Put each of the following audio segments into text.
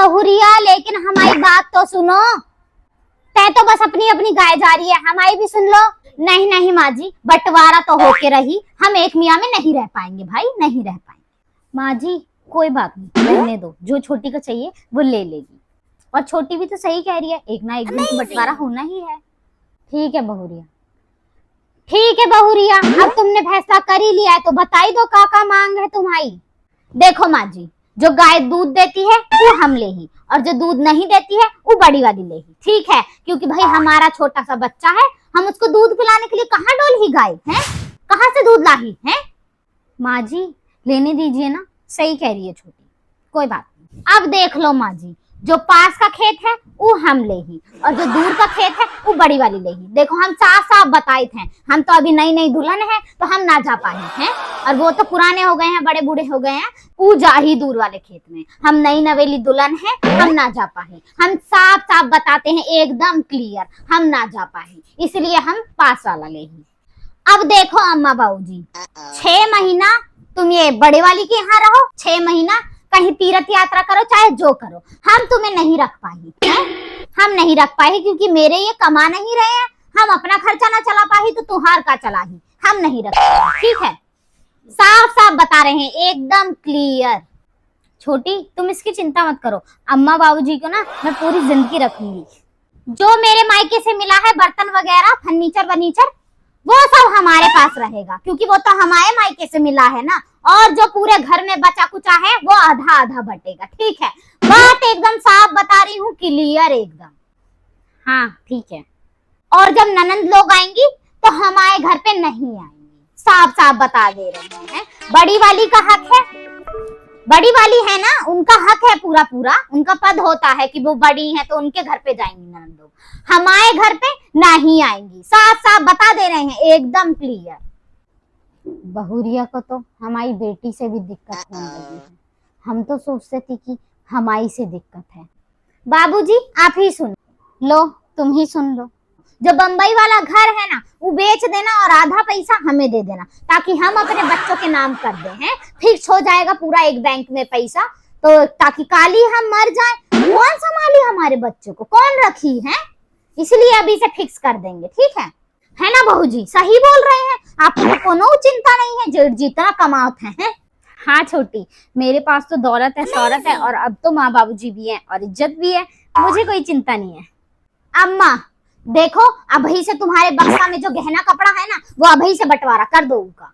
बहुरिया लेकिन हमारी बात तो सुनो। तय तो बस अपनी अपनी गाय जा रही है, हमारी भी सुन लो। नहीं नहीं माँ जी, बंटवारा तो होके रही, हम एक मियाँ में नहीं रह पाएंगे भाई, नहीं रह पाएंगे। माँ जी कोई बात नहीं, रहने दो, जो छोटी को चाहिए वो ले लेगी। और छोटी भी तो सही कह रही है, एक ना एक दिन तो बंटवारा होना ही है। ठीक है बहुरिया, ठीक है बहुरिया, अब तुमने फैसला कर ही लिया है तो बताई दो का मांग है तुम्हारी। देखो माँ जी, जो गाय दूध देती है वो हम ले ही, और जो दूध नहीं देती है वो बड़ी वाली ले ही, ठीक है? क्योंकि भाई हमारा छोटा सा बच्चा है, हम उसको दूध पिलाने के लिए कहाँ डोल ही गाय है, कहाँ से दूध लाही है? माँ जी लेने दीजिए ना, सही कह रही है छोटी, कोई बात नहीं। अब देख लो माँ जी, जो पास का खेत है वो हम ले ही, और जो दूर का खेत है वो बड़ी वाली ले ही। देखो हम साफ साफ बताए थे, हम तो अभी नई नई दुल्हन है तो हम ना जा पाए हैं, और वो तो पुराने हो गए हैं, बड़े बूढ़े हो गए हैं, वो जा ही दूर वाले खेत में। हम नई नवेली दुल्हन है, हम ना जा पाए। हम साफ साफ बताते हैं एकदम क्लियर, हम ना जा पाए, इसलिए हम पास वाला ले ही। अब देखो अम्मा बाबूजी, 6 महीना तुम ये बड़े वाली के यहाँ रहो, 6 महीना कहीं तीर्थ यात्रा करो, चाहे जो करो, हम तुम्हें नहीं रख पाए हैं? हम नहीं रख पाए क्योंकि मेरे ये कमा नहीं रहे हैं, हम अपना खर्चा ना चला पाए तो तुहार का चला ही, हम नहीं रख पाए, ठीक है? साफ साफ बता रहे हैं एकदम क्लियर। छोटी तुम इसकी चिंता मत करो, अम्मा बाबूजी को ना मैं पूरी जिंदगी रखूंगी। जो मेरे मायके से मिला है बर्तन वगैरह फर्नीचर वर्नीचर, वो सब हमारे पास रहेगा, क्योंकि वो तो हमारे मायके से मिला है ना। और जो पूरे घर में बचा कुचा है वो आधा आधा बटेगा, ठीक है? बात एकदम साफ बता रही हूँ, क्लियर एकदम। हाँ ठीक है। और जब ननंद लोग आएंगी तो हमारे घर पे नहीं आएंगी, साफ साफ बता दे रहे हैं। बड़ी वाली का हक है, बड़ी वाली है ना, उनका हक है पूरा पूरा, उनका पद होता है कि वो बड़ी है तो उनके घर पे जाएंगी ननंद लोग, हमारे घर पे नहीं आएंगी, साफ साफ बता दे रहे हैं एकदम क्लियर। बहुरिया को तो हमारी बेटी से भी दिक्कत होने लगी है, हम तो सोचते थे कि हमारी से दिक्कत है। बाबूजी आप ही सुन लो, तुम ही सुन लो, जो बंबई वाला घर है ना वो बेच देना और आधा पैसा हमें दे देना, ताकि हम अपने बच्चों के नाम कर दें, हैं? फिक्स हो जाएगा पूरा एक बैंक में पैसा, तो ताकि काली हम मर जाए, कौन संभाली हमारे बच्चों को, कौन रखी है? इसलिए अभी से फिक्स कर देंगे, ठीक है ना बहूजी? सही बोल रहे हैं, आपको तो कोनो चिंता नहीं है, जितना कमाते हैं। हाँ छोटी, मेरे पास तो दौलत है, शौहरत है, और अब तो माँ बाबूजी भी हैं और इज्जत भी है, मुझे कोई चिंता नहीं है। अम्मा देखो, अभी से तुम्हारे बक्सा में जो गहना कपड़ा है ना वो अभी से बंटवारा कर दो उनका।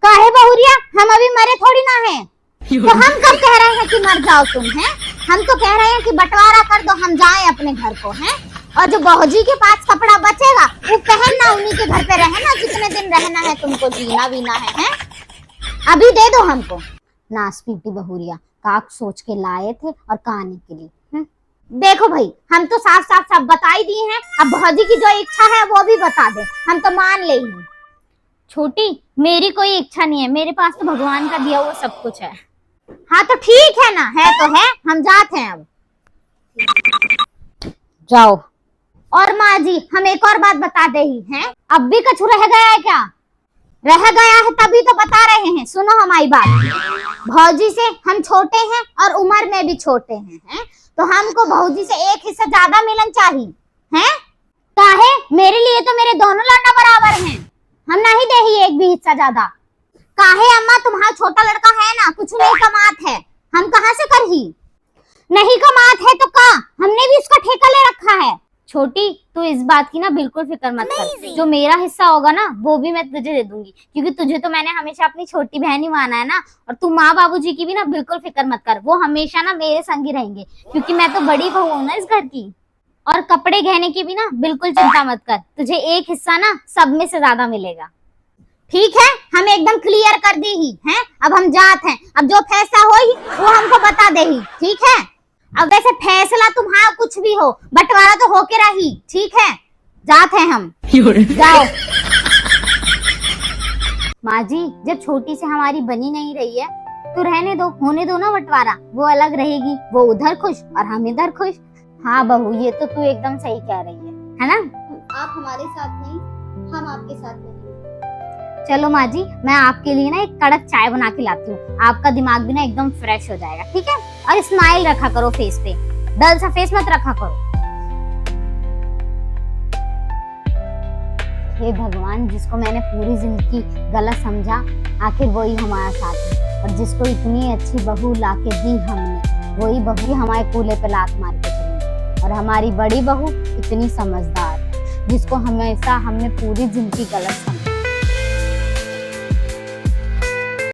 काहे बहुरिया, हम अभी मरे थोड़ी ना हैं, तो हम कब कह रहे हैं कि मर जाओ तुम, हैं? हम तो कह रहे हैं कि बंटवारा कर दो, हम जाएं अपने घर को, हैं? और जो बहूजी के पास कपड़ा बचेगा वो पहनना, उन्हीं के घर पे रहना, जितने दिन रहना है तुमको, जीना बीना है? अभी दे दो हमको। नास पीटी बहुरिया, काक सोच के लाए थे और कहानी के लिए। देखो भाई, हम तो साफ साफ सब बता ही दिए हैं, अब भौजी की जो इच्छा है वो भी बता दे, हम तो मान लेंगे। छोटी मेरी कोई इच्छा नहीं है, मेरे पास तो भगवान का दिया हुआ सब कुछ है। हाँ तो ठीक है ना, है तो है, हम जाते हैं अब, जाओ। और माँ जी हम एक और बात बता दे ही हैं, अब भी कछु रह गया है क्या? रह गया है तभी तो बता रहे हैं, सुनो हमारी बात। भौजी से हम छोटे हैं और उम्र में भी छोटे हैं, तो हमको भौजी से एक हिस्सा ज्यादा मिलन चाहिए, हैं? काहे? मेरे लिए तो मेरे दोनों लड़का बराबर हैं, हम नहीं दे ही एक भी हिस्सा ज्यादा। काहे अम्मा, तुम्हारा छोटा लड़का है ना, कुछ नहीं कमात है, हम कहाँ से कर ही? नहीं कमात है तो का, हमने भी उसका ठेका ले रखा है। छोटी तू इस बात की ना बिल्कुल फिक्र मत कर, जो मेरा हिस्सा होगा ना वो भी मैं तुझे दे दूंगी, क्योंकि तुझे तो मैंने हमेशा अपनी छोटी बहन ही माना है ना। और तू माँ बाबूजी की भी ना बिल्कुल फिक्र मत कर, वो हमेशा ना मेरे संग ही रहेंगे, क्योंकि मैं तो बड़ी बहू हूँ ना इस घर की। और कपड़े गहने की भी ना बिल्कुल चिंता मत कर, तुझे एक हिस्सा ना सब में से ज्यादा मिलेगा, ठीक है? हम एकदम क्लियर कर दी ही हैं, अब हम जाते हैं, अब जो फैसला हो ही वो हमको बता दे ही, ठीक है? अब वैसे फैसला तुम्हारा कुछ भी हो, बंटवारा तो होके रही, ठीक है? जाते हैं हम, जाओ। माँ जी जब छोटी से हमारी बनी नहीं रही है तो रहने दो, होने दो ना बंटवारा, वो अलग रहेगी, वो उधर खुश और हम इधर खुश। हाँ बहू ये तो तू एकदम सही कह रही है ना? आप हमारे साथ नहीं, हम आपके साथ नहीं। चलो माँ जी, मैं आपके लिए ना एक कड़क चाय बना के लाती हूँ, आपका दिमाग भी ना एकदम फ्रेश हो जाएगा, ठीक है? और स्माइल रखा करो फेस पे। डल सा फेस मत रखा करो। हे भगवान, जिसको मैंने पूरी जिंदगी गलत समझा, आखिर वही हमारा साथ है। और जिसको इतनी अच्छी बहू लाके दी हमने, वही बहू हमारे कूल्हे पे लात मार के चली। और हमारी बड़ी बहू इतनी समझदार है, जिसको हमेशा हमने पूरी जिंदगी गलत समझा।